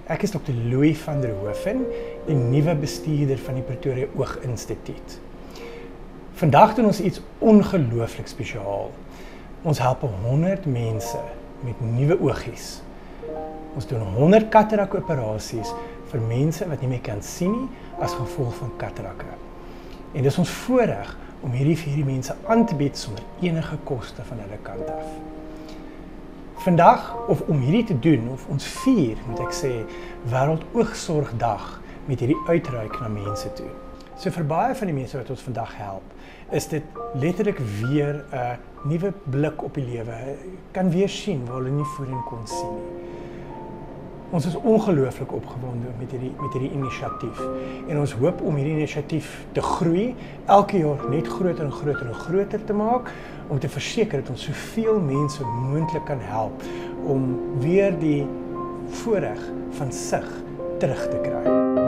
Ek is Dr. Louis van der Hoeven, die nuwe bestuurder van die Pretoria Ooginstituut. Vandag doen ons iets ongelooflik spesiaal. Ons help 100 mense met nuwe oogies. Ons doen 100 katarak operasies vir mense wat nie meer kan sien nie as gevolg van katarakke. En dis ons voorreg om vir hierdie mense aan te bied sonder enige koste van hulle kant af. Vandag, of om hierdie te doen, of ons vier, moet ek sê, Wêreldoogsorgdag met hierdie uitreik na mense toe. So vir baie van die mense wat ons vandag help, is dit letterlik weer 'n nuwe blik op die lewe, kan weer sien waar hulle nie voorheen kon sien nie. Ons is ongelooflik opgewonde met hierdie inisiatief en ons hoop om hierdie inisiatief te groei, elke jaar net groter en groter en groter te maak, om te verseker dat ons soveel mense moontlik kan help om weer die voorreg van sig terug te kry.